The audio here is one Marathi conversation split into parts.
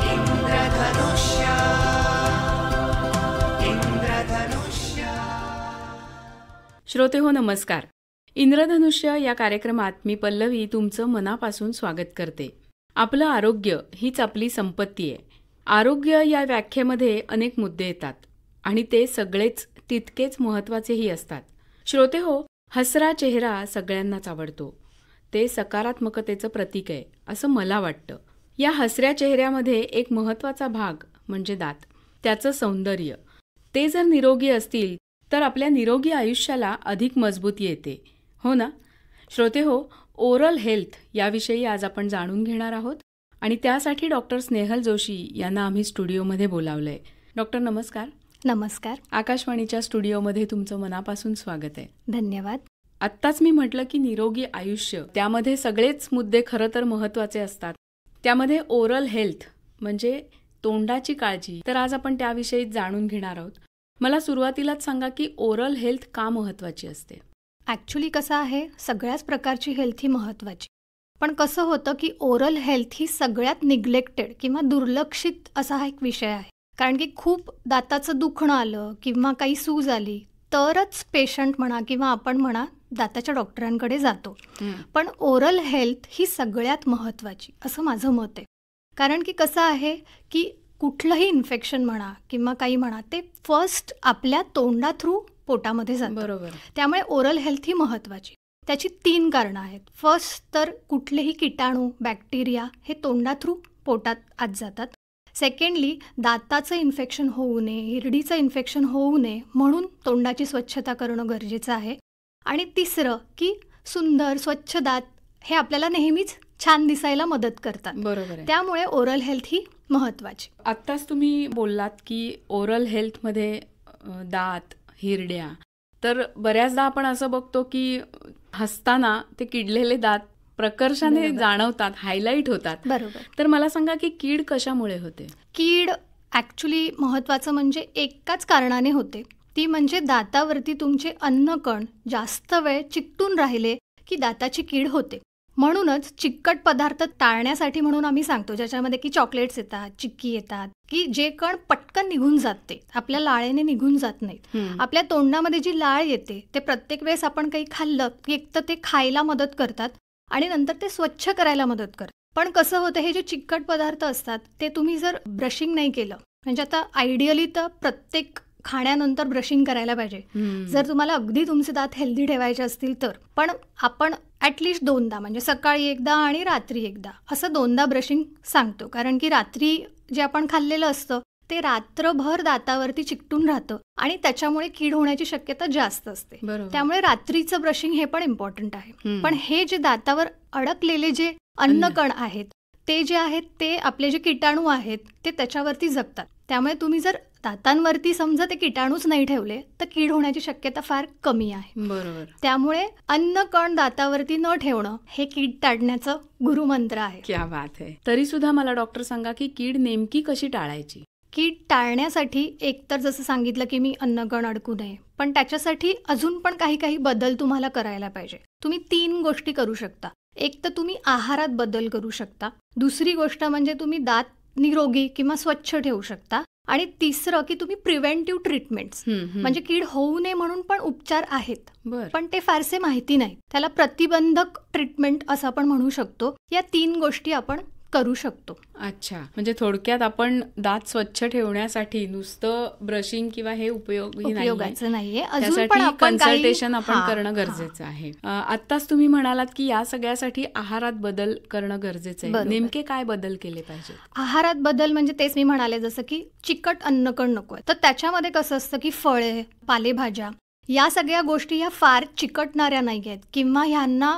इंद्रधनुष्य इंद्रधनुष्य इंद्रधनुष्य. श्रोते हो नमस्कार. इंद्रधनुष्य या कार्यक्रमात मी पल्लवी तुमचं मनापासून स्वागत करते. आपलं आरोग्य हीच आपली संपत्ती आहे. आरोग्य या व्याख्येमध्ये अनेक मुद्दे येतात आणि ते सगळेच तितकेच महत्त्वाचेही असतात. श्रोते हो, हसरा चेहरा सगळ्यांनाच आवडतो. ते सकारात्मकतेचं प्रतीक आहे असं मला वाटतं. या हसऱ्या चेहऱ्यामध्ये एक महत्त्वाचा भाग म्हणजे दात, त्याचं सौंदर्य. ते जर निरोगी असतील तर आपल्या निरोगी आयुष्याला अधिक मजबूती येते, हो ना? श्रोते हो, ओरल हेल्थ याविषयी आज आपण जाणून घेणार आहोत आणि त्यासाठी डॉक्टर स्नेहल जोशी यांना आम्ही स्टुडिओमध्ये बोलावलंय. डॉक्टर नमस्कार. नमस्कार. आकाशवाणीच्या स्टुडिओमध्ये तुमचं मनापासून स्वागत आहे. धन्यवाद. आत्ताच मी म्हटलं की निरोगी आयुष्य, त्यामध्ये सगळेच मुद्दे खरं तर महत्त्वाचे असतात. त्यामध्ये ओरल हेल्थ म्हणजे तोंडाची काळजी, तर आज आपण त्याविषयी जाणून घेणार आहोत. मला सुरुवातीलाच सांगा की ओरल हेल्थ का महत्त्वाची असते? ॲक्च्युली कसं आहे, सगळ्याच प्रकारची हेल्थ ही महत्त्वाची, पण कसं होतं की ओरल हेल्थ ही सगळ्यात निग्लेक्टेड किंवा दुर्लक्षित असा हा एक विषय आहे. कारण की खूप दाताचं दुखणं आलं किंवा काही सूज आली तरच पेशंट म्हणा किंवा आपण म्हणा दाताच्या डॉक्टरांकडे जातो. पण ओरल हेल्थ ही सगळ्यात महत्त्वाची असं माझं मत आहे. कारण की कसं आहे की कुठलंही इन्फेक्शन म्हणा किंवा काही म्हणा ते फर्स्ट आपल्या तोंडा थ्रू पोटामध्ये जातं. बरोबर. त्यामुळे ओरल हेल्थ ही महत्त्वाची. त्याची 3 कारणं आहेत. फर्स्ट तर कुठलेही किटाणू बॅक्टेरिया हे तोंडा थ्रू पोटात आत जातात. सेकंडली दाताचं इन्फेक्शन होऊ नये, हिरडीचं इन्फेक्शन होऊ नये म्हणून तोंडाची स्वच्छता करणं गरजेचं आहे. आणि तिसरं की सुंदर स्वच्छ दात हे आपल्याला नेहमीच छान दिसायला मदत करतात. बरोबर आहे. त्यामुळे ओरल हेल्थ ही महत्त्वाची. आत्ताच तुम्ही बोललात की ओरल हेल्थमध्ये दात, हिरड्या, तर बऱ्याचदा आपण असं बघतो की हसताना ते किडलेले दात प्रकर्षाने जाणवतात, हायलाईट होतात. बरोबर. तर मला सांगा की कीड कशामुळे होते? कीड ॲक्च्युली महत्त्वाचं म्हणजे एकाच कारणाने होते, ती म्हणजे दातावरती तुमचे अन्नकण जास्त वेळ चिकटून राहिले की दाताची कीड होते. म्हणूनच चिकट पदार्थ टाळण्यासाठी म्हणून आम्ही सांगतो, ज्याच्यामध्ये की चॉकलेट्स येतात, चिक्की येतात, की जे कण पटकन निघून जाते, आपल्या लाळेने निघून जात नाहीत. आपल्या तोंडामध्ये जी लाळ येते ते प्रत्येक वेळेस आपण काही खाल्लं की एक तर ते खायला मदत करतात आणि नंतर ते स्वच्छ करायला मदत करतात. पण कसं होतं, हे जे चिकट पदार्थ असतात ते तुम्ही जर ब्रशिंग नाही केलं, म्हणजे आता आयडियली तर प्रत्येक खाण्यानंतर ब्रशिंग करायला पाहिजे जर तुम्हाला अगदी तुमचे दात हेल्दी ठेवायचे असतील तर. पण आपण ॲटलिस्ट 2दा म्हणजे सकाळी एकदा आणि रात्री एकदा असं 2दा ब्रशिंग सांगतो. कारण की रात्री जे आपण खाल्लेलं असतं ते रात्रभर दातावरती चिकटून राहतं आणि त्याच्यामुळे कीड होण्याची शक्यता जास्त असते. त्यामुळे रात्रीचं ब्रशिंग हे पण इम्पॉर्टंट आहे. पण हे जे दातावर अडकलेले जे अन्नकण आहेत ते जे आहेत ते आपले जे किटाणू आहेत ते त्याच्यावरती जगतात. त्यामुळे तुम्ही जर दातांवरती समजा ते किटाणूच नाही ठेवले तर कीड होण्याची शक्यता फार कमी आहे. बरोबर. त्यामुळे अन्नकण दातावरती न ठेवणं हे कीड टाळण्याचं गुरुमंत्र आहे. क्या बात आहे. तरी सुद्धा मला डॉक्टर सांगा की कीड नेमकी कशी टाळायची? कीड टाळण्यासाठी एकतर जसं सांगितलं की मी अन्नकण अडकू नये, पण त्याच्यासाठी अजून पण काही बदल तुम्हाला करायला पाहिजे. तुम्ही 3 गोष्टी करू शकता. एक तर तुम्ही आहारात बदल करू शकता, दुसरी गोष्ट म्हणजे तुम्ही दात निरोगी किंवा स्वच्छ ठेवू शकता आणि तिसरं की तुम्ही प्रिव्हेंटिव्ह ट्रीटमेंट्स म्हणजे कीड होऊ नये म्हणून पण उपचार आहेत, पण ते फारसे माहिती नाही. त्याला प्रतिबंधक ट्रीटमेंट असं आपण म्हणू शकतो. या 3 गोष्टी आपण करू शकतो. अच्छा, म्हणजे थोडक्यात आपण दात स्वच्छ ठेवण्यासाठी नुसतं ब्रशिंग किंवा हे उपयोगाचं नाहीये. अजून पण कन्सल्टेशन आपण करणं गरजेचं आहे. आत्ताच तुम्ही म्हणालात की या सगळ्यासाठी आहारात बदल करणं गरजेचं आहे. नेमके काय बदल केले पाहिजे? आहारात बदल म्हणजे तेच मी म्हणाले, जसं की चिकट अन्नकण नकोय, तर त्याच्यामध्ये कसं असतं की फळे, पालेभाज्या या सगळ्या गोष्टी ह्या फार चिकटणाऱ्या नाही आहेत किंवा ह्यांना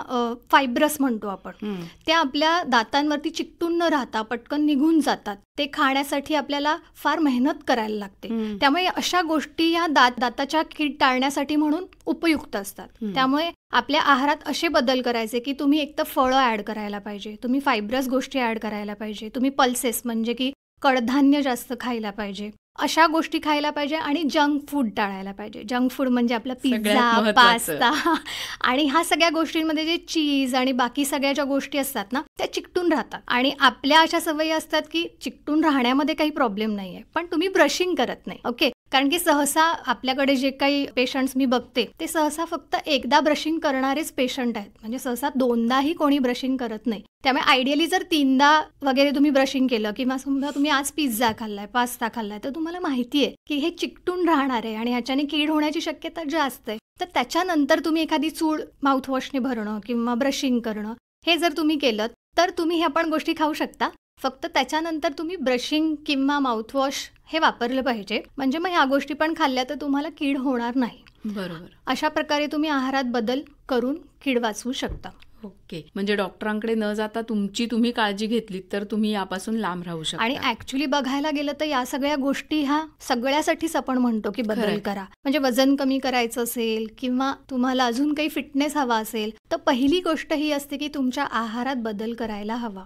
फायब्रस म्हणतो आपण, त्या आपल्या दातांवरती चिकटून न राहता पटकन निघून जातात. ते खाण्यासाठी आपल्याला फार मेहनत करायला लागते. त्यामुळे अशा गोष्टी या दाताच्या कीड टाळण्यासाठी म्हणून उपयुक्त असतात. त्यामुळे आपल्या आहारात असे बदल करायचे की तुम्ही एक तर फळं ॲड करायला पाहिजे, तुम्ही फायब्रस गोष्टी ॲड करायला पाहिजे, तुम्ही पल्सेस म्हणजे की कडधान्य जास्त खायला पाहिजे, अशा गोष्टी खायला पाहिजे आणि जंक फूड टाळायला पाहिजे. जंक फूड म्हणजे आपला सगळ्यात पिझ्झा, महत्त्वाचं. पास्ता आणि ह्या सगळ्या गोष्टींमध्ये जे चीज आणि बाकी सगळ्या ज्या गोष्टी असतात ना त्या चिकटून राहतात. आणि आपल्या अशा सवयी असतात की चिकटून राहण्यामध्ये काही प्रॉब्लेम नाहीये, पण तुम्ही ब्रशिंग करत नाही. ओके, कारण की सहसा आपल्याकडे जे काही पेशंट्स मी बघते ते सहसा फक्त एकदा ब्रशिंग करणारेच पेशंट आहेत. म्हणजे सहसा दोनदाही कोणी ब्रशिंग करत नाही. त्यामुळे आयडियली जर 3दा वगैरे तुम्ही ब्रशिंग केलं किंवा समजा तुम्ही आज पिझ्झा खाल्लाय, पास्ता खाल्लाय, तर तुम्हाला माहिती आहे की हे चिकटून राहणार आहे आणि ह्याच्याने कीड होण्याची शक्यता जास्त आहे. तर त्याच्यानंतर तुम्ही एखादी चूळ माउथवॉशने भरणं किंवा ब्रशिंग करणं हे जर तुम्ही केलं तर तुम्ही ह्या पण गोष्टी खाऊ शकता. फक्त त्याच्यानंतर तुम्ही ब्रशिंग किंवा माउथवॉश हे वापरलं पाहिजे. म्हणजे मग ह्या गोष्टी पण खाल्ल्या तर तुम्हाला कीड होणार नाही. बरोबर. अशा प्रकारे तुम्ही आहारात बदल करून कीड वाचवू शकता. ओके, म्हणजे डॉक्टरांकडे न जाता तुम्ही काळजी घेतलीत तर तुम्ही यापासून लांब राहू शकता. आणि ऍक्च्युली बघायला गेलं तर या सगळ्या गोष्टी ह्या सगळ्यासाठीच आपण म्हणतो की बदल खरंय. करा. म्हणजे वजन कमी करायचं असेल किंवा तुम्हाला अजून काही फिटनेस हवा असेल तर पहिली गोष्ट ही असते की तुमच्या आहारात बदल करायला हवा.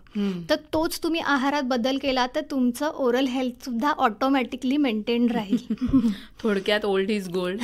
तर तोच तुम्ही आहारात बदल केला तर तुमचं ओरल हेल्थ सुद्धा ऑटोमॅटिकली मेंटेन राहील. थोडक्यात ओल्ड इज गोल्ड.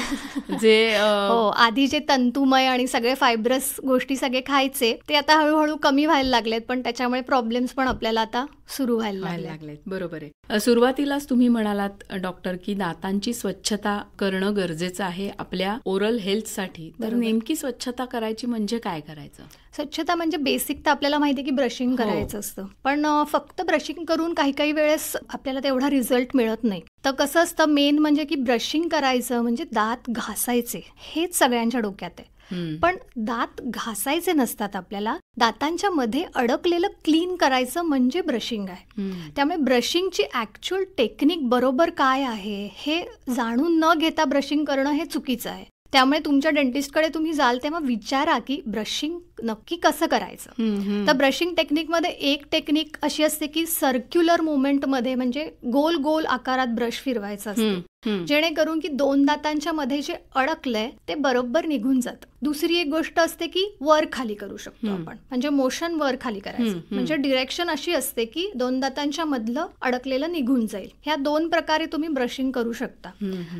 जे हो, आधी जे तंतुमय आणि सगळे फायब्रस गोष्टी सगळे खायचे ते आता हळूहळू कमी व्हायला लागलेत, पण त्याच्यामुळे प्रॉब्लेम्स पण आपल्याला आता सुरू व्हायला लागले. बरोबर आहे. सुरुवातीलाच तुम्ही म्हणालात डॉक्टर की दातांची स्वच्छता करणं गरजेचं आहे आपल्या ओरल हेल्थसाठी. तर बरोबर. नेमकी स्वच्छता करायची म्हणजे काय करायचं? स्वच्छता म्हणजे बेसिक तर आपल्याला माहिती आहे की ब्रशिंग करायचं असतं, पण फक्त ब्रशिंग करून काही काही वेळेस आपल्याला तेवढा रिझल्ट मिळत नाही. तर कसं असतं, मेन म्हणजे की ब्रशिंग करायचं म्हणजे दात घासायचे हेच सगळ्यांच्या डोक्यात आहे. पण दात घासायचे नसतात. आपल्याला दातांच्या मध्ये अडकलेलं क्लीन करायचं म्हणजे ब्रशिंग आहे. त्यामुळे ब्रशिंगची ऍक्च्युअल टेक्निक बरोबर काय आहे हे जाणून न घेता ब्रशिंग करणं हे चुकीचं आहे. त्यामुळे तुमच्या डेंटिस्टकडे तुम्ही जाल तेव्हा विचारा की ब्रशिंग नक्की कसं करायचं. तर ब्रशिंग टेक्निकमध्ये एक टेक्निक अशी असते की सर्क्युलर मुवमेंटमध्ये म्हणजे गोल गोल आकारात ब्रश फिरवायचा असतो, जेणेकरून की दोन दातांच्या मध्ये जे अडकलंय ते बरोबर निघून जातं. दुसरी एक गोष्ट असते की वर खाली करू शकतो आपण, म्हणजे मोशन वर खाली करायचं. म्हणजे डिरेक्शन अशी असते की दोन दातांच्या मधलं अडकलेलं निघून जाईल. ह्या दोन प्रकारे तुम्ही ब्रशिंग करू शकता.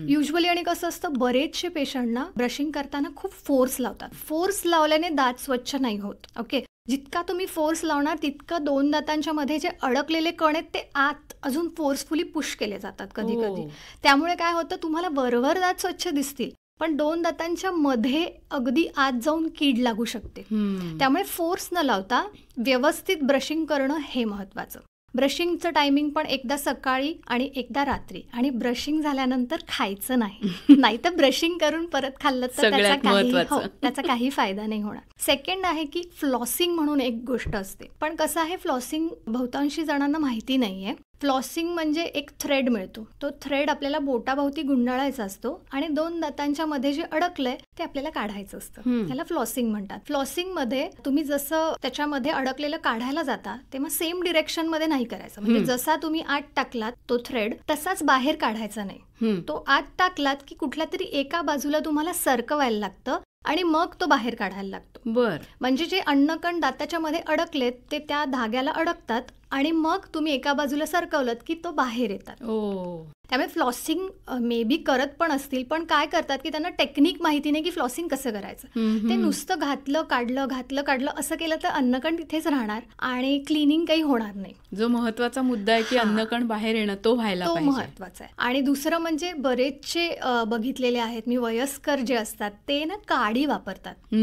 युजली आणि कसं असतं, बरेचसे पेशंटना ब्रशिंग करताना खूप फोर्स लावतात. फोर्स लावल्याने दात स्वच्छ नाही होत. ओके, जितका तुम्ही फोर्स लावणार तितकं दोन दातांच्या मध्ये जे अडकलेले कण आहेत ते आत अजून फोर्सफुली पुश केले जातात कधी कधी. त्यामुळे काय होतं, तुम्हाला वरवर दात स्वच्छ दिसतील पण दोन दातांच्या मध्ये अगदी आत जाऊन कीड लागू शकते. त्यामुळे फोर्स न लावता व्यवस्थित ब्रशिंग करणं हे महत्वाचं. ब्रशिंगचं टायमिंग पण एकदा सकाळी आणि एकदा रात्री, आणि ब्रशिंग झाल्यानंतर खायचं नाही. नाही तर ब्रशिंग करून परत खाल्लं तर त्याचा काही फायदा नाही होणार. सेकंड आहे की फ्लॉसिंग म्हणून एक गोष्ट असते, पण कसं आहे, फ्लॉसिंग बहुतांशी जणांना माहिती नाहीये. फ्लॉसिंग म्हणजे एक थ्रेड मिळतो, तो थ्रेड आपल्याला बोटाभोवती गुंडाळायचा असतो आणि दोन दातांच्या मध्ये जे अडकलंय ते आपल्याला काढायचं असतं. त्याला फ्लॉसिंग म्हणतात. फ्लॉसिंग मध्ये तुम्ही जसं त्याच्यामध्ये अडकलेलं काढायला जाता तेव्हा सेम डिरेक्शन मध्ये नाही करायचं. म्हणजे जसा तुम्ही आत टाकलात तो थ्रेड तसाच बाहेर काढायचा नाही. तो आत टाकलात की कुठल्या तरी एका बाजूला तुम्हाला सरकवायला लागतं आणि मग तो बाहेर काढायला लागतो. बर, म्हणजे जे अन्नकण दाताच्या मध्ये अडकलेत ते त्या धाग्याला अडकतात आणि मग तुम्ही एका बाजूला सरकवलं की तो बाहेर येतात. त्यामुळे फ्लॉसिंग मे बी करत पण असतील, पण काय करतात की त्यांना टेक्निक माहिती नाही की फ्लॉसिंग कसं करायचं. ते नुसतं घातलं काढलं असं केलं तर अन्नकण तिथेच राहणार आणि क्लिनिंग काही होणार नाही. जो महत्वाचा मुद्दा आहे की अन्नकण बाहेर येणं तो व्हायला पाहिजे, तो महत्वाचा आहे. आणि दुसरं म्हणजे बरेचसे बघितलेले आहेत मी, वयस्कर जे असतात ते ना काडी वापरतात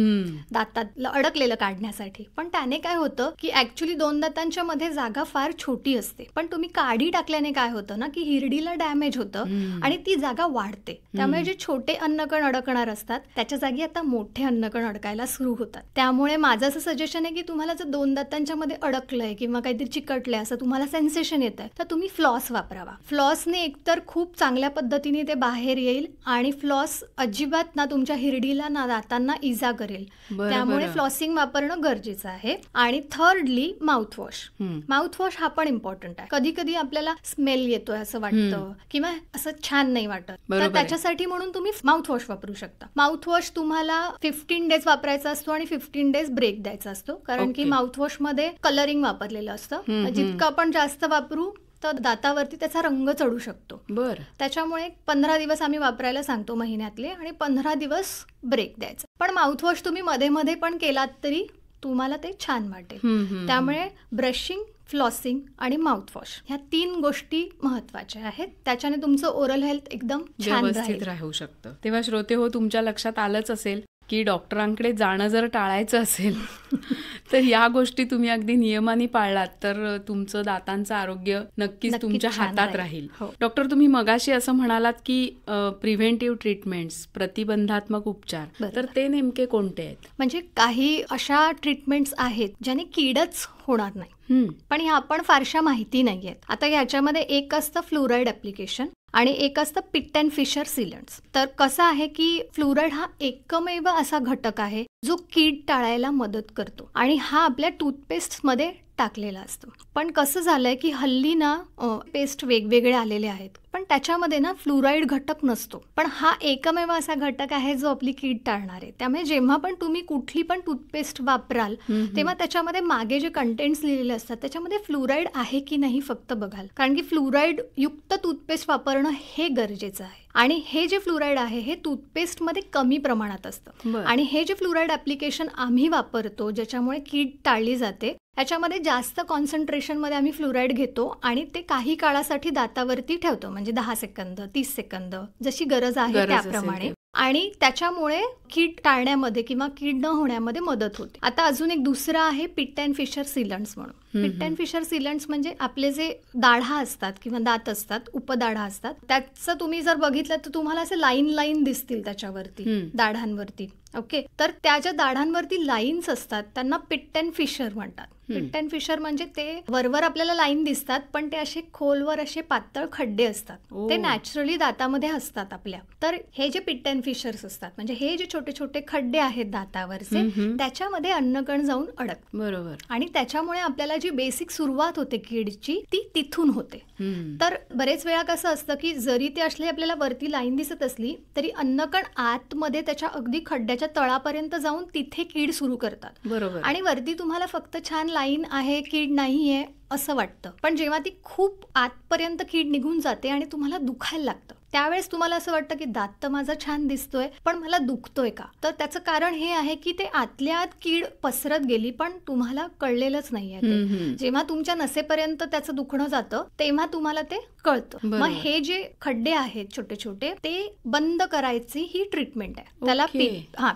दातात अडकलेलं काढण्यासाठी. पण त्याने काय होतं की ऍक्च्युली दोन दातांच्या मध्ये जागा फार छोटी असते, पण तुम्ही काडी टाकल्याने काय होतं ना की हिरडीला डॅमेज होतं आणि ती जागा वाढते. त्यामुळे जे छोटे अन्नकण अडकणार असतात त्याच्या जागी आता मोठे अन्नकण अडकायला सुरू होतात. त्यामुळे माझं असं सजेशन आहे की तुम्हाला जर दोन दातांच्या मध्ये अडकलंय किंवा काहीतरी चिकटलंय असं तुम्हाला सेन्सेशन येत आहे तर तुम्ही फ्लॉस वापरावा. फ्लॉसने एकतर खूप चांगल्या पद्धतीने ते बाहेर येईल आणि फ्लॉस अजिबात ना तुमच्या हिरडीला ना दातांना इजा करेल. त्यामुळे फ्लॉसिंग वापरणं गरजेचं आहे. आणि थर्डली माउथवॉश. माउथवॉश हा पण इम्पॉर्टंट आहे. कधी कधी आपल्याला स्मेल येतोय असं वाटतं किंवा असं छान नाही वाटत, तर त्याच्यासाठी म्हणून तुम्ही माउथवॉश वापरू शकता. माउथवॉश तुम्हाला 15 डेज वापरायचा असतो आणि 15 डेज ब्रेक द्यायचा असतो, कारण की माउथवॉश मध्ये कलरिंग वापरलेलं असतं. जितकं आपण जास्त वापरू तर दातावरती त्याचा रंग चढू शकतो. बर. त्याच्यामुळे 15 दिवस आम्ही वापरायला सांगतो महिन्यातले, आणि 15 दिवस ब्रेक द्यायचा. पण माउथवॉश तुम्ही मध्ये मध्ये पण केलात तरी तुम्हाला ते छान वाटेल. त्यामुळे ब्रशिंग, फ्लॉसिंग आणि माउथवॉश ह्या 3 गोष्टी महत्वाच्या आहेत. त्याच्याने तुमचं ओरल हेल्थ एकदम छान व्यवस्थित राहू शकतं. तेव्हा श्रोते हो, तुमच्या लक्षात आलंच असेल की डॉक्टरांकडे जाणं जर टाळायचं असेल तर या गोष्टी तुम्ही अगदी नियमाने पाळलात तर तुमचं दातांचं आरोग्य नक्कीच तुमच्या हातात राहील. डॉक्टर, तुम्ही मगाशी असं म्हणालात की प्रिव्हेंटिव्ह ट्रीटमेंट्स, प्रतिबंधात्मक उपचार, तर ते नेमके कोणते आहेत? म्हणजे काही अशा ट्रीटमेंट्स आहेत ज्याने कीडच होणार नाही, पण ह्या आपण फारशा माहिती नाहीयेत. आता ह्याच्यामध्ये एक असतं फ्लोराईड ऍप्लिकेशन आणि एक असतं पिट अँड फिशर सिलंट्स. तर कसं आहे की फ्लोराईड हा एकमेव असा घटक आहे जो कीड टाळायला मदत करतो आणि हा आपल्या टूथपेस्टमध्ये टाकलेला असतो. पण कसं झालंय की हल्ली ना पेस्ट वेगवेगळे आलेले आहेत, पण त्याच्यामध्ये ना फ्लोराईड घटक नसतो. पण हा एकमेव असा घटक आहे जो आपली कीड टाळणार आहे. त्यामुळे जेव्हा पण तुम्ही कुठली पण टूथपेस्ट वापराल तेव्हा त्याच्यामध्ये मागे जे कंटेंट्स लिहिलेले असतात त्याच्यामध्ये फ्लोराईड आहे की नाही फक्त बघाल, कारण की फ्लोराईड युक्त टूथपेस्ट वापरणं हे गरजेचं आहे. आणि हे जे फ्लोराईड आहे हे टूथपेस्टमध्ये कमी प्रमाणात असतं. आणि हे जे फ्लोराईड ऍप्लिकेशन आम्ही वापरतो ज्याच्यामुळे कीड टाळली जाते, याच्यामध्ये जास्त कॉन्सन्ट्रेशनमध्ये आम्ही फ्लोराईड घेतो आणि ते काही काळासाठी दातावरती ठेवतो, म्हणजे 10 सेकंद, 30 सेकंद, जशी गरज आहे त्याप्रमाणे. आणि त्याच्यामुळे कीड टाळण्यामध्ये किंवा कीड न होण्यामध्ये मदत होते. आता अजून एक दुसरं आहे पिट अँड फिशर सिलंट्स म्हणून. पिट अँड फिशर सिलंट्स म्हणजे आपले जे दाढा असतात किंवा दात असतात, उपदाढा असतात, त्याचं तुम्ही जर बघितलं तर तुम्हाला असे लाईन दिसतील त्याच्यावरती, दाढांवरती. ओके, तर त्या ज्या दाढांवरती लाईन्स असतात त्यांना पिट अँड फिशर म्हणतात. पिट अँड फिशर म्हणजे ते वरवर आपल्याला लाईन दिसतात पण ते असे खोलवर असे पातळ खड्डे असतात, ते नॅचरली दातामध्ये असतात आपल्या. तर हे जे पिट अँड फिशर्स असतात म्हणजे हे जे छोटे छोटे खड्डे आहेत दातावरचे, त्याच्यामध्ये अन्नकण जाऊन अडकतात. बरोबर. आणि त्याच्यामुळे आपल्याला जी बेसिक सुरुवात होते कीडची ती तिथून होते. तर बरेच वेळा कसं असतं की जरी ते असले आपल्याला वरती लाईन दिसत असली तरी अन्नकण आतमध्ये त्याच्या अगदी खड्ड्याच्या तळापर्यंत जाऊन तिथे कीड सुरू करतात. बरोबर. आणि वरती तुम्हाला फक्त छान लाईन आहे, कीड नाहीये असं वाटतं, पण जेव्हा ती खूप आतपर्यंत कीड निघून जाते आणि तुम्हाला दुखायला लागतं त्यावेळेस तुम्हाला असं वाटतं की दात तर माझा छान दिसतोय पण मला दुखतोय का. तर त्याचं कारण हे आहे की ते आतल्या आत कीड पसरत गेली पण तुम्हाला कळलेलंच नाहीये. जेव्हा तुमच्या नसेपर्यंत त्याचं दुखणं जातं तेव्हा तुम्हाला ते कळतं. मग हे जे खड्डे आहेत छोटे छोटे ते बंद करायची ही ट्रीटमेंट आहे. त्याला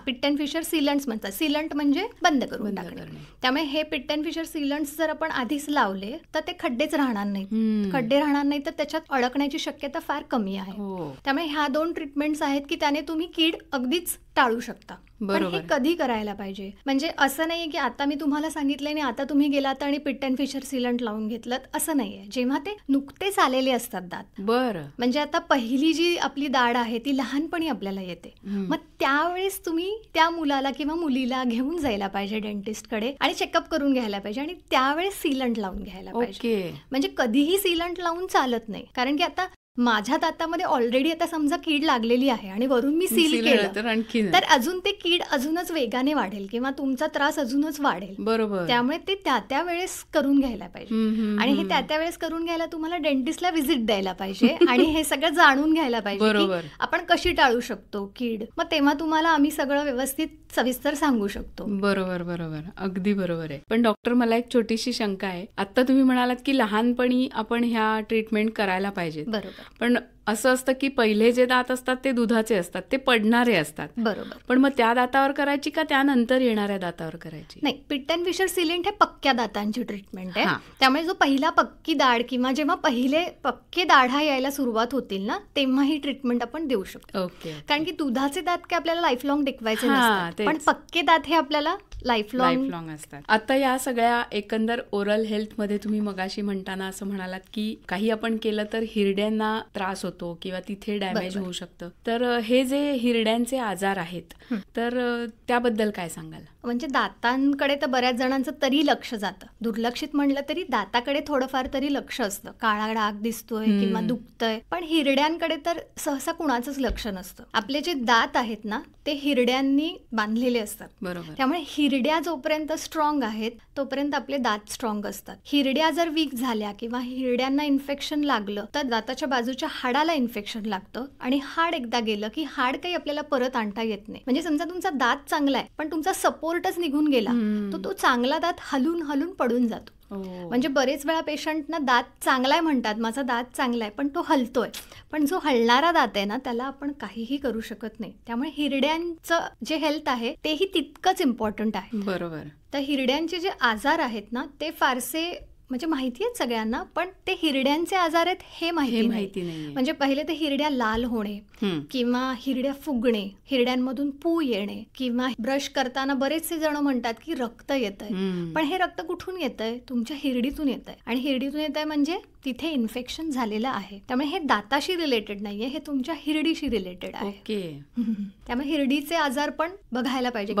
पिट अँड फिशर सिलंट्स म्हणतात. सिलंट म्हणजे बंद करून टाकणे. त्यामुळे हे पिट अँड फिशर सिलंट्स जर आपण आधीच लावले तर ते खड्डेच राहणार नाहीत. खड्डे राहणार नाही तर त्याच्यात अडकण्याची शक्यता फार कमी आहे. त्यामुळे ह्या 2 ट्रीटमेंट्स आहेत की त्याने तुम्ही कीड अगदीच टाळू शकता. पण हे कधी करायला पाहिजे म्हणजे असं नाहीये की आता मी तुम्हाला सांगितलंय आणि आता तुम्ही गेलात आणि पिट अँड फिशर सिलंट लावून घेतलं, असं नाहीये. जेव्हा ते नुकतेच आलेले असतात दात, बरं, म्हणजे आता पहिली जी आपली दाढ आहे ती लहानपणी आपल्याला येते, मग त्यावेळेस तुम्ही त्या मुलाला किंवा मुलीला घेऊन जायला पाहिजे डेंटिस्टकडे आणि चेकअप करून घ्यायला पाहिजे आणि त्यावेळेस सिलंट लावून घ्यायला पाहिजे. म्हणजे कधीही सिलंट लावून चालत नाही, कारण की आता माझ्या दातामध्ये ऑलरेडी आता समजा कीड लागलेली आहे आणि वरून मी सील केलं तर अजून ते कीड अजूनच वेगाने वाढेल किंवा तुमचा त्रास अजूनच वाढेल. बरोबर. त्यामुळे ते त्या वेळेस करून घ्यायला पाहिजे आणि हे त्या वेळेस करून घ्यायला तुम्हाला डेंटिस्टला व्हिजिट द्यायला पाहिजे आणि हे सगळं जाणून घ्यायला पाहिजे आपण कशी टाळू शकतो कीड. मग तेव्हा तुम्हाला आम्ही सगळं व्यवस्थित सविस्तर सांगू शकतो. बरोबर बरोबर, अगदी बरोबर आहे. पण डॉक्टर, मला एक छोटीशी शंका आहे. आता तुम्ही म्हणालात की लहानपणी आपण ह्या ट्रीटमेंट करायला पाहिजे. बरोबर. पण असं असतं की पहिले जे दात असतात ते दुधाचे असतात, ते पडणारे असतात. बरोबर. पण मग त्या दातावर करायची का त्यानंतर येणाऱ्या दातावर करायची? नाही, पिट अँड फिशर सिलेंट हे पक्क्या दातांची ट्रीटमेंट आहे. त्यामुळे जो पहिला पक्की दाढ किंवा जेव्हा पहिले पक्के दाढा यायला सुरुवात होतील ना तेव्हा ही ट्रीटमेंट आपण देऊ शकतो. ओके. कारण की दुधाचे दात काय आपल्याला लाईफलॉंग टिकवायचे नसतात, पण पक्के दात हे आपल्याला लाईफलॉंग असतात. आता या सगळ्या एकंदर ओरल हेल्थ मध्ये तुम्ही मगाशी म्हणताना असं म्हणालात की काही आपण केलं तर हिरड्यांना त्रास होतो किंवा तिथे डॅमेज होऊ शकतं. तर हे जे हिरड्यांचे आजार आहेत तर त्याबद्दल काय सांगाल? म्हणजे दातांकडे तर बऱ्याच जणांचं तरी लक्ष जातं, दुर्लक्षित म्हणलं तरी दाताकडे थोडंफार तरी लक्ष असतं. काळा डाग दिसतोय किंवा दुखतंय, पण हिरड्यांकडे तर सहसा कुणाचंच लक्ष नसतं. आपले जे दात आहेत ना ते हिरड्यांनी बांधलेले असतात. बरोबर. त्यामुळे हिरड्या जोपर्यंत स्ट्रॉंग आहेत तोपर्यंत आपले दात स्ट्रॉंग असतात. हिरड्या जर वीक झाल्या किंवा हिरड्यांना इन्फेक्शन लागलं तर दाताच्या बाजूच्या हाडाला इन्फेक्शन लागतं आणि हाड एकदा गेलं की हाड काही आपल्याला परत आणता येत नाही. म्हणजे समजा तुमचा दात चांगला आहे पण तुमचा सपोर्टच निघून गेला तर तो चांगला दात हलून हलून पडून जातो. म्हणजे बरेच वेळा पेशंटना दात चांगला आहे म्हणतात, माझा दात चांगला आहे, पण तो हलतोय. पण जो हलणारा दात आहे ना त्याला आपण काहीही करू शकत नाही. त्यामुळे हिरड्यांचं जे हेल्थ आहे तेही तितकंच इम्पॉर्टंट आहे. बरोबर. तर हिरड्यांचे जे आजार आहेत ना ते फारसे म्हणजे माहिती आहेत सगळ्यांना, पण ते हिरड्यांचे आजार आहेत हे माहिती नाही. म्हणजे पहिले ते हिरड्या लाल होणे किंवा हिरड्या फुगणे, हिरड्यांमधून पू येणे किंवा ब्रश करताना बरेचसे जण म्हणतात की रक्त येतंय. पण हे रक्त कुठून येतंय? तुमच्या हिरडीतून येतंय. आणि हिरडीतून येतंय म्हणजे तिथे इन्फेक्शन झालेलं आहे. त्यामुळे हे दाताशी रिलेटेड नाहीये, हे तुमच्या हिरडीशी रिलेटेड आहे. त्यामुळे हिरडीचे आजार पण बघायला पाहिजे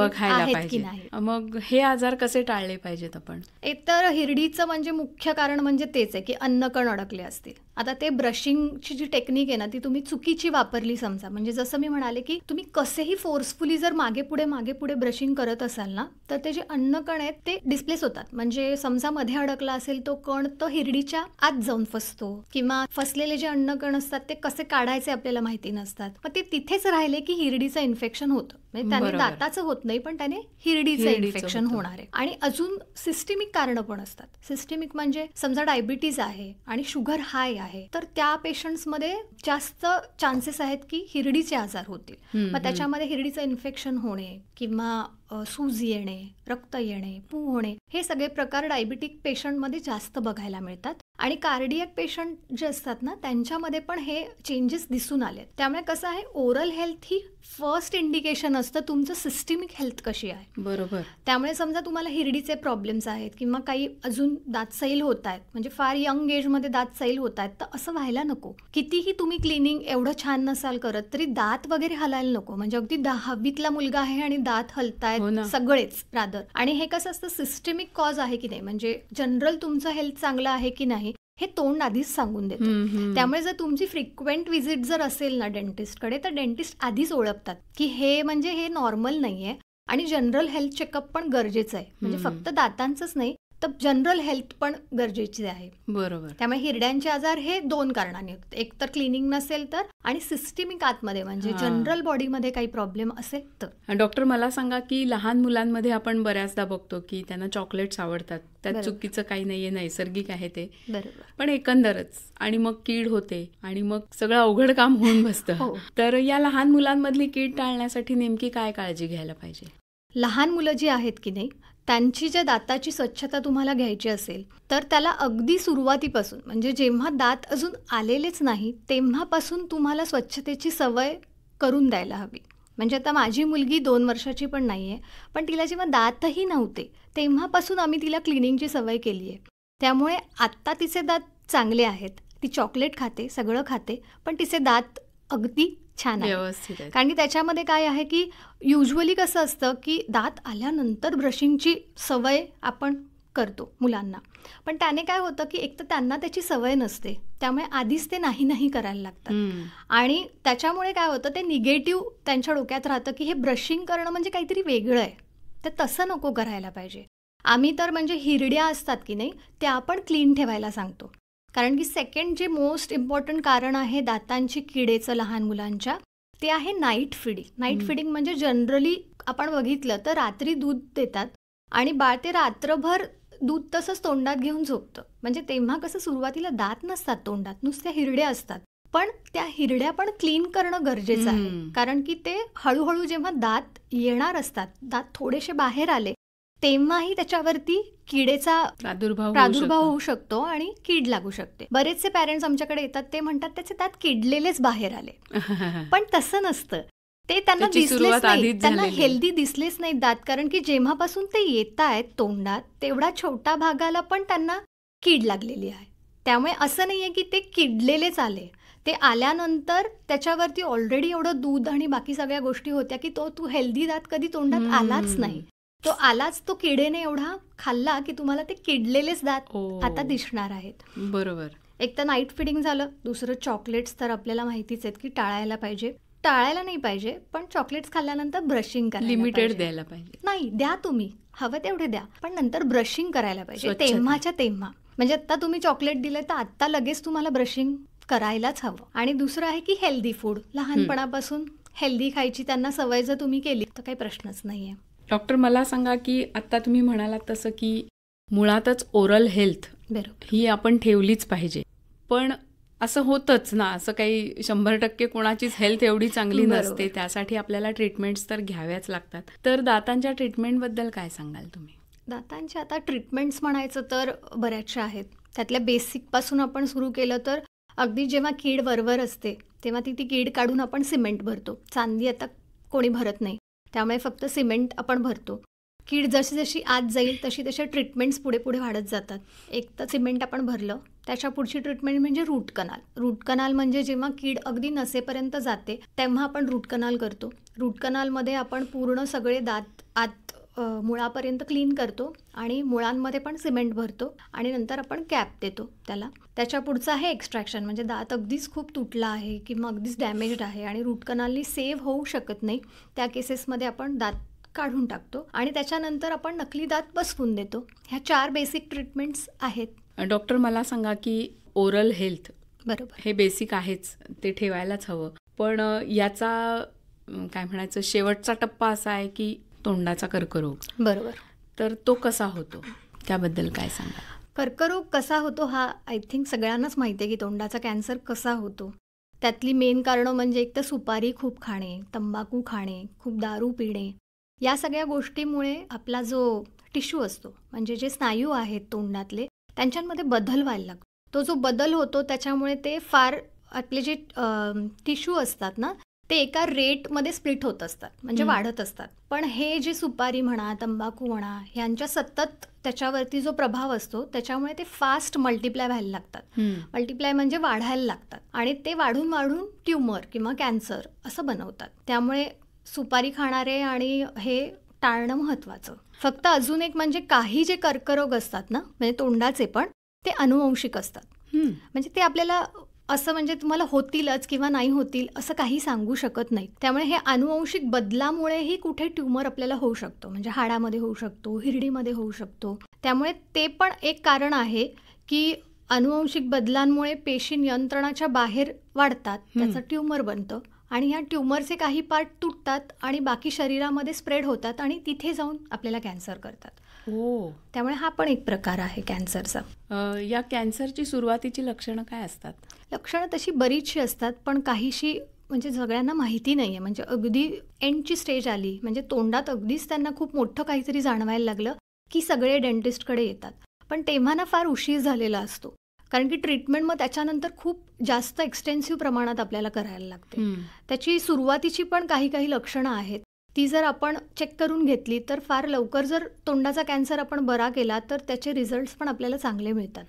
की नाही. मग हे आजार कसे टाळले पाहिजेत आपण? एकतर हिरडीचं म्हणजे मुख्य कारण म्हणजे तेच आहे की अन्नकण अडकले असतील. आता ते ब्रशिंगची जी टेक्निक आहे ना ती तुम्ही चुकीची वापरली समजा. म्हणजे जसं मी म्हणाले की तुम्ही कसेही फोर्सफुली जर मागे पुढे ब्रशिंग करत असाल ना तर ते जे अन्नकण आहेत ते डिस्प्लेस होतात. म्हणजे समजा मध्ये अडकला असेल तो कण तो हिरडीच्या आत जाऊन फसतो किंवा फसलेले जे अन्नकण असतात ते कसे काढायचे आपल्याला माहिती नसतात. मग ते तिथेच राहिले की हिरडीचं इन्फेक्शन होतं. म्हणजे त्याने दाताचं होत नाही पण त्याने हिरडीचं इन्फेक्शन होणार आहे. आणि अजून सिस्टेमिक कारणं पण असतात. सिस्टेमिक म्हणजे समजा डायबिटीज आहे आणि शुगर हाय आहे तर त्या पेशंट्समध्ये जास्त चान्सेस आहेत की हिरडीचे आजार होतील. मग त्याच्यामध्ये हिरडीचं इन्फेक्शन होणे किंवा सूज येणे, रक्त येणे, पू होणे हे सगळे प्रकार डायबिटिक पेशंटमध्ये जास्त बघायला मिळतात. आणि कार्डियक पेशंट जे असतात ना त्यांच्यामध्ये पण हे चेंजेस दिसून आले. त्यामुळे कसं आहे ओरल हेल्थ ही फर्स्ट इंडिकेशन असतं तुमचं सिस्टेमिक हेल्थ कशी आहे. बरोबर. त्यामुळे समजा तुम्हाला हिरडीचे प्रॉब्लेम्स आहेत किंवा काही अजून दात सैल होत आहेत म्हणजे फार यंग एजमध्ये दात सैल होत आहेत तर असं व्हायला नको. कितीही तुम्ही क्लिनिंग एवढं छान नसाल करत तरी दात वगैरे हलायला नको. म्हणजे अगदी 10वीतला मुलगा आहे आणि दात हलतायत सगळेच रादर. आणि हे कसं असतं सिस्टेमिक कॉज आहे की नाही म्हणजे जनरल तुमचं हेल्थ चांगलं आहे की नाही हे तोंड आधीच सांगून देतं. त्यामुळे जर तुमची फ्रिक्वेंट व्हिजिट जर असेल ना डेंटिस्टकडे तर डेंटिस्ट आधीच ओळखतात की हे म्हणजे हे नॉर्मल नाहीये आणि जनरल हेल्थ चेकअप पण गरजेचं आहे. म्हणजे फक्त दातांचंच नाही तर जनरल हेल्थ पण गरजेची आहे. बरोबर. त्यामुळे हिरड्यांचे आजार हे 2 कारणांनी होतात. एक तर क्लिनिंग नसेल तर आणि सिस्टेमिक आतमध्ये म्हणजे जनरल बॉडीमध्ये काही प्रॉब्लेम असेल तर. डॉक्टर मला सांगा की लहान मुलांमध्ये आपण बऱ्याचदा बघतो की त्यांना चॉकलेट्स आवडतात. त्यात चुकीचं काही नाहीये, नैसर्गिक आहे ते. बरोबर. पण एकंदरच आणि मग कीड होते आणि मग सगळं अवघड काम होऊन बसतं. तर या लहान मुलांमधली कीड टाळण्यासाठी नेमकी काय काळजी घ्यायला पाहिजे? लहान मुलं जी आहेत की नाही त्यांची ज्या दाताची स्वच्छता तुम्हाला घ्यायची असेल तर त्याला अगदी सुरुवातीपासून म्हणजे जेव्हा दात अजून आलेलेच नाही तेव्हापासून तुम्हाला स्वच्छतेची सवय करून द्यायला हवी. म्हणजे आता माझी मुलगी 2 वर्षाची पण नाही आहे पण तिला जेव्हा दातही नव्हते तेव्हापासून आम्ही तिला क्लिनिंगची सवय केली आहे. त्यामुळे आत्ता तिचे दात चांगले आहेत. ती चॉकलेट खाते, सगळं खाते पण तिचे दात अगदी छान आहे. कारण की त्याच्यामध्ये काय आहे की युजली कसं असतं की दात आल्यानंतर ब्रशिंगची सवय आपण करतो मुलांना पण त्याने काय होतं की एक तर त्यांना त्याची सवय नसते त्यामुळे आधीच ते नाही करायला लागतात आणि त्याच्यामुळे काय होतं ते निगेटिव्ह त्यांच्या डोक्यात राहतं की हे ब्रशिंग करणं म्हणजे काहीतरी वेगळं आहे. तर तसं नको करायला पाहिजे. आम्ही तर म्हणजे हिरड्या असतात की नाही त्या आपण क्लीन ठेवायला सांगतो. कारण की सेकंड जे मोस्ट इम्पॉर्टंट कारण आहे दातांची किडेचं लहान मुलांच्या ते आहे नाईट फिडिंग. नाईट फिडिंग म्हणजे जनरली आपण बघितलं तर रात्री दूध देतात आणि बाळ ते रात्रभर दूध तसंच तोंडात घेऊन झोपतं. म्हणजे तेव्हा कसं सुरुवातीला दात नसतात तोंडात, नुसत्या हिरड्या असतात. पण त्या हिरड्या पण क्लीन करणं गरजेचं आहे कारण की ते हळूहळू जेव्हा दात येणार असतात, दात थोडेसे बाहेर आले तेव्हाही त्याच्यावरती किडेचा प्रादुर्भाव होऊ शकतो आणि कीड लागू शकते. बरेचसे पॅरेंट्स आमच्याकडे येतात ते म्हणतात त्याचे दात किडलेलेच बाहेर आले पण तसं नसतं. ते त्यांना दिसलेच नाही, त्यांना हेल्दी दिसलेच नाही दात कारण की जेव्हापासून ते येत आहेत तोंडात तेवढा छोटा भागाला पण त्यांना कीड लागलेली आहे. त्यामुळे असं नाहीये की ते किडलेलेच आले. ते आल्यानंतर त्याच्यावरती ऑलरेडी एवढं दूध आणि बाकी सगळ्या गोष्टी होत्या की तू हेल्दी दात कधी तोंडात आलाच नाही. तो आलाच तो किडेने एवढा खाल्ला की तुम्हाला ते किडलेलेच दात आता दिसणार आहेत. बरोबर. एक तर नाईट फिडिंग झालं, दुसरं चॉकलेट्स तर आपल्याला माहितीच आहेत की टाळायला पाहिजे. टाळायला नाही पाहिजे, पण चॉकलेट्स खाल्ल्यानंतर ब्रशिंग करायला लिमिटेड पाहिजे. द्यायला पाहिजे. नाही, द्या तुम्ही हवं तेवढे द्या, पण नंतर ब्रशिंग करायला पाहिजे स्वच्छता. तेव्हाच्या तेव्हा. म्हणजे आता तुम्ही चॉकलेट दिले तर आता लगेच तुम्हाला ब्रशिंग करायलाच हवं. आणि दुसरं आहे की हेल्दी फूड, लहानपणापासून हेल्दी खायची त्यांना सवय जर तुम्ही केली तर काही प्रश्नच नाहीये. डॉक्टर, मला सांगा की आता तुम्ही म्हणालात तसं की मुळातच ओरल हेल्थ बरोबर. ही आपण ठेवलीच पाहिजे, पण असं होतच ना, असं काही 100% कोणाचीच हेल्थ एवढी चांगली बरोबर. नसते. त्यासाठी आपल्याला ट्रीटमेंट्स तर घ्याव्याच लागतात. तर दातांच्या ट्रीटमेंटबद्दल काय सांगाल तुम्ही? दातांच्या आता ट्रीटमेंट्स म्हणायचं तर बऱ्याचशा आहेत. त्यातल्या बेसिकपासून आपण सुरू केलं तर अगदी जेव्हा कीड वरवर असते तेव्हा ती कीड काढून आपण सिमेंट भरतो. चांदी आता कोणी भरत नाही, त्यामुळे फक्त सिमेंट आपण भरतो. कीड जशी जशी आत जाईल तशी तशा ट्रीटमेंट्स पुढे पुढे वाढत जातात. एक तर सिमेंट आपण भरलं, त्याच्या पुढची ट्रीटमेंट म्हणजे रूट कनाल. रूट कनाल म्हणजे जेव्हा कीड अगदी नसेपर्यंत जाते तेव्हा आपण रूट कनाल करतो. रूट कनालमध्ये आपण पूर्ण सगळे दात आत मुळापर्यंत क्लीन करतो आणि मुळांमध्ये पण सिमेंट भरतो आणि नंतर आपण कॅप देतो त्याला. त्याच्या पुढचं आहे एक्स्ट्रॅक्शन, म्हणजे दात अगदीच खूप तुटला आहे किंवा अगदीच डॅमेज्ड आहे आणि रूट कनालनी सेव्ह होऊ शकत नाही, त्या केसेसमध्ये आपण दात काढून टाकतो आणि त्याच्यानंतर आपण नकली दात बसवून देतो. ह्या 4 बेसिक ट्रीटमेंट्स आहेत. डॉक्टर, मला सांगा की ओरल हेल्थ बरोबर. हे बेसिक आहेच, ते ठेवायलाच हवं, पण याचा काय म्हणायचं शेवटचा टप्पा असा आहे की तोंडाचा कर्करोग. बरोबर. तर तो कसा होतो त्याबद्दल काय सांगा? कर्करोग कसा होतो हा आय थिंक सगळ्यांनाच माहिती आहे की तोंडाचा कॅन्सर कसा होतो. त्यातली मेन कारणं म्हणजे एक तर सुपारी खूप खाणे, तंबाखू खाणे, खूप दारू पिणे, या सगळ्या गोष्टीमुळे आपला जो टिश्यू असतो म्हणजे जे स्नायू आहेत तोंडातले त्यांच्यामध्ये बदल व्हायला लागतो. तो जो बदल होतो त्याच्यामुळे ते फार आपले जे टिश्यू असतात ना ते एका रेटमध्ये स्प्लिट होत असतात, म्हणजे वाढत असतात. पण हे जे सुपारी म्हणा, तंबाखू म्हणा, ह्यांच्या सतत त्याच्यावरती जो प्रभाव असतो त्याच्यामुळे ते फास्ट मल्टिप्लाय व्हायला लागतात. मल्टिप्लाय म्हणजे वाढायला लागतात आणि ते वाढून वाढून ट्युमर किंवा कॅन्सर असं बनवतात. त्यामुळे सुपारी खाणारे आणि हे टाळणं महत्त्वाचं. फक्त अजून एक म्हणजे काही जे कर्करोग असतात ना म्हणजे तोंडाचे पण ते अनुवंशिक असतात. म्हणजे ते आपल्याला असं म्हणजे तुम्हाला होतीलच किंवा नाही होतील असं काही सांगू शकत नाही. त्यामुळे हे अनुवंशिक बदलामुळेही कुठे ट्युमर आपल्याला होऊ शकतो, म्हणजे हाडामध्ये होऊ शकतो, हिरडीमध्ये होऊ शकतो. त्यामुळे ते पण एक कारण आहे की अनुवंशिक बदलांमुळे पेशी नियंत्रणाच्या बाहेर वाढतात, त्याचं ट्युमर बनतं आणि ह्या ट्युमरचे काही पार्ट तुटतात आणि बाकी शरीरामध्ये स्प्रेड होतात आणि तिथे जाऊन आपल्याला कॅन्सर करतात. त्यामुळे हा पण एक प्रकार आहे कॅन्सरचा. या कॅन्सरची सुरुवातीची लक्षणं काय असतात? लक्षणं तशी बरीचशी असतात, पण काहीशी म्हणजे सगळ्यांना माहिती नाही आहे. म्हणजे अगदी एंडची स्टेज आली म्हणजे तोंडात अगदीच त्यांना खूप मोठं काहीतरी जाणवायला लागलं की सगळे डेंटिस्टकडे येतात. पण तेव्हा ना फार उशीर झालेला असतो, कारण की ट्रीटमेंट मग त्याच्यानंतर खूप जास्त एक्सटेन्सिव्ह प्रमाणात आपल्याला करायला लागते. त्याची सुरुवातीची पण काही काही लक्षणं आहेत, ती जर आपण चेक करून घेतली तर फार लवकर जर तोंडाचा कॅन्सर आपण बरा केला तर त्याचे रिझल्ट्स पण आपल्याला चांगले मिळतात.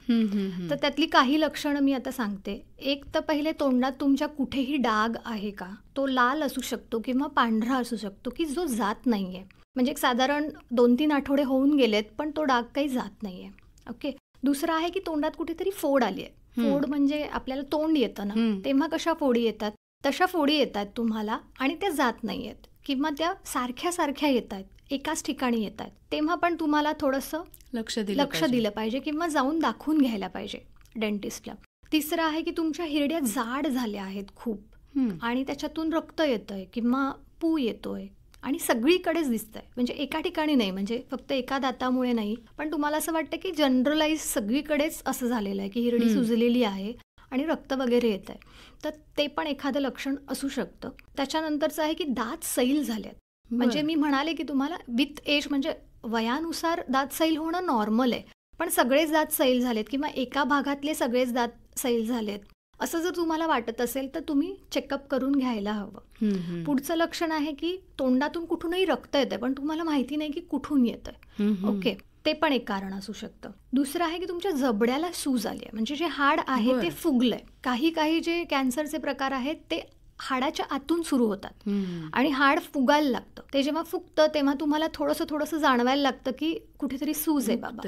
तर त्यातली काही लक्षणं मी आता सांगते. एक तर पहिले तोंडात तुमच्या कुठेही डाग आहे का, तो लाल असू शकतो किंवा पांढरा असू शकतो की जो जात नाहीये. म्हणजे एक साधारण 2-3 आठवडे होऊन गेलेत पण तो डाग काही जात नाहीये. ओके. दुसरं आहे की तोंडात कुठेतरी फोड आली आहे. फोड म्हणजे आपल्याला तोंड येतं ना तेव्हा कशा फोडी येतात तशा फोडी येतात तुम्हाला आणि त्या जात नाहीयेत किंवा त्या सारख्या सारख्या येत आहेत, एकाच ठिकाणी येत आहेत, तेव्हा पण तुम्हाला थोडंसं लक्ष दिलं पाहिजे किंवा जाऊन दाखवून घ्यायला पाहिजे डेंटिस्टला. तिसरं आहे की तुमच्या हिरड्या जाड झाल्या आहेत खूप आणि त्याच्यातून रक्त येतंय किंवा पू येतोय आणि सगळीकडेच दिसतंय, म्हणजे एका ठिकाणी नाही, म्हणजे फक्त एका दातामुळे नाही, पण तुम्हाला असं वाटतं की जनरलाइज सगळीकडेच असं झालेलं आहे की हिरडी सुजलेली आहे आणि रक्त वगैरे येत आहे. तर ते पण एखादं लक्षण असू शकतं. त्याच्यानंतरचं आहे की दात सैल झालेत. म्हणजे मी म्हणाले की तुम्हाला विथ एज म्हणजे वयानुसार दात सैल होणं नॉर्मल आहे, पण सगळेच दात सैल झालेत किंवा एका भागातले सगळेच दात सैल झालेत असं जर तुम्हाला वाटत असेल तर तुम्ही चेकअप करून घ्यायला हवं. पुढचं लक्षण आहे की तोंडातून कुठूनही रक्त येतंय पण तुम्हाला माहिती नाही की कुठून येतंय. ओके. ते पण एक कारण असू शकतं. दुसरं आहे की तुमच्या जबड्याला सूज आली आहे, म्हणजे जे हाड आहे ते फुगलंय. काही जे कॅन्सरचे प्रकार आहेत ते हाडाच्या आतून सुरू होतात आणि हाड फुगायला लागतं. ते जेव्हा फुगतं तेव्हा तुम्हाला थोडंसं जाणवायला लागतं की कुठेतरी सूज आहे बाबा.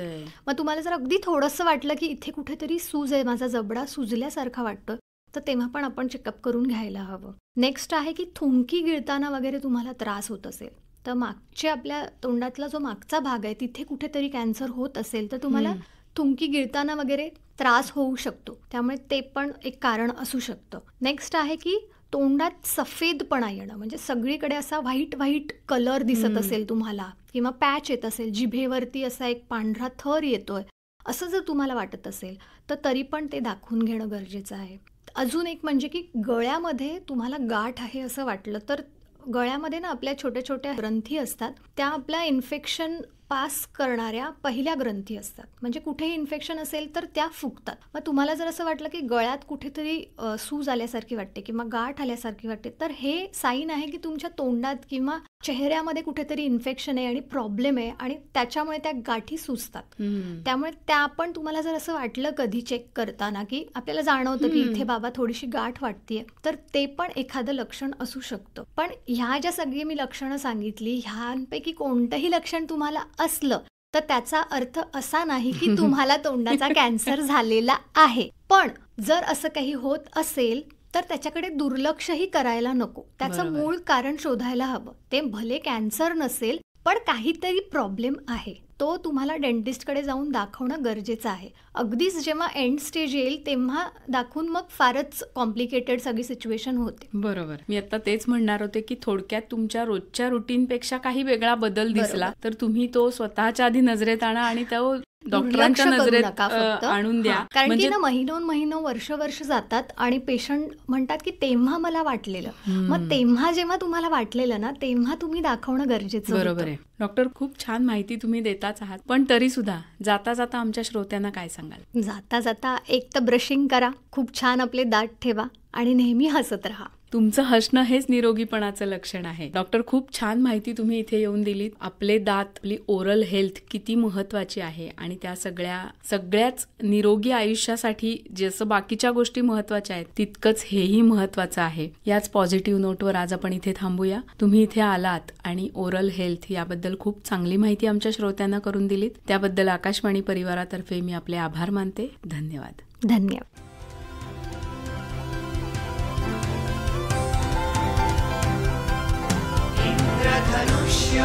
मग तुम्हाला जर अगदी थोडंसं वाटलं की इथे कुठेतरी सूज आहे, माझा जबडा सुजल्यासारखा वाटतं, तर तेव्हा पण आपण चेकअप करून घ्यायला हवं. नेक्स्ट आहे की थुंकी गिळताना वगैरे तुम्हाला त्रास होत असेल, तर मागच्या आपल्या तोंडातला जो मागचा भाग आहे तिथे कुठेतरी कॅन्सर होत असेल तर तुम्हाला थुंकी गिळताना वगैरे त्रास होऊ शकतो. त्यामुळे ते पण एक कारण असू शकतं. नेक्स्ट आहे की तोंडात सफेदपणा येणं, म्हणजे सगळीकडे असा व्हाईट व्हाईट कलर दिसत असेल तुम्हाला, किंवा पॅच येत असेल, जिभेवरती असा एक पांढरा थर येतोय, असं जर तुम्हाला वाटत असेल तर तरी पण ते दाखवून घेणं गरजेचं आहे. अजून एक म्हणजे की गळ्यामध्ये तुम्हाला गाठ आहे असं वाटलं तर गळ्यामध्ये ना आपल्या छोट्या छोट्या ग्रंथी असतात, त्या आपल्या इन्फेक्शन पास करणाऱ्या पहिल्या ग्रंथी असतात. म्हणजे कुठेही इन्फेक्शन असेल तर त्या फुगतात. मग तुम्हाला जर असं वाटलं की गळ्यात कुठेतरी सूज आल्यासारखी वाटते किंवा गाठ आल्यासारखी वाटते, तर हे साईन आहे की तुमच्या तोंडात किंवा चेहऱ्यामध्ये कुठेतरी इन्फेक्शन आहे आणि प्रॉब्लेम आहे आणि त्याच्यामुळे त्या गाठी सुजतात. त्यामुळे त्या पण तुम्हाला जर असं वाटलं कधी चेक करताना की आपल्याला जाणवतं की इथे बाबा थोडीशी गाठ वाटतेय, तर ते पण एखादं लक्षण असू शकतं. पण ह्या ज्या सगळी मी लक्षणं सांगितली, ह्यांपैकी कोणतंही लक्षण तुम्हाला असलं तर त्याचा अर्थ असा नाही की तुम्हाला तोंडाचा कॅन्सर झालेला आहे. पण जर असं काही होत असेल तर त्याच्याकडे दुर्लक्षही करायला नको. त्याचं मूळ कारण शोधायला हवं. ते भले कॅन्सर नसेल पण काहीतरी प्रॉब्लेम आहे, तो तुम्हाला डेंटिस्टकडे जाऊन दाखवणं गरजेचं आहे. अगदीच जेव्हा एंड स्टेज येईल तेव्हा दाखवून मग फारच कॉम्प्लिकेटेड सगळी सिच्युएशन होते. बरोबर. मी आता तेच म्हणणार होते की थोडक्यात तुमच्या रोजच्या रुटीनपेक्षा काही वेगळा बदल दिसला तर तुम्ही तो स्वतःच्या आधी नजरेत आणा आणि तो डॉक्टरांच्या नजरेत आणून द्या. कारण की ना महिनो वर्ष जातात आणि पेशंट म्हणतात की तेव्हा मला वाटलेलं, मग तेव्हा जेव्हा तुम्हाला वाटलेलं ना तेव्हा तुम्ही दाखवणं गरजेचं. बरोबर आहे डॉक्टर, खूप छान माहिती तुम्ही देताच आहात. पण तरी सुद्धा जाता जाता आमच्या श्रोत्यांना काय सांगाल? जाता जाता एक तर ब्रशिंग करा, खूप छान आपले दात ठेवा आणि नेहमी हसत राहा. तुमचं हसणं हेच निरोगीपणाचं लक्षण आहे. डॉक्टर, खूप छान माहिती तुम्ही इथे येऊन दिलीत. आपले दात, आपली ओरल हेल्थ किती महत्वाची आहे आणि त्या सगळ्याच निरोगी आयुष्यासाठी जसं बाकीच्या गोष्टी महत्वाच्या आहेत तितकंच हेही महत्वाचं आहे. याच पॉझिटिव्ह नोटवर आज आपण इथे थांबूया. तुम्ही इथे आलात आणि ओरल हेल्थ याबद्दल खूप चांगली माहिती आमच्या श्रोत्यांना करून दिलीत. त्याबद्दल आकाशवाणी परिवारातर्फे मी आपले आभार मानते. धन्यवाद. धन्यवाद. इंद्रधनुष्य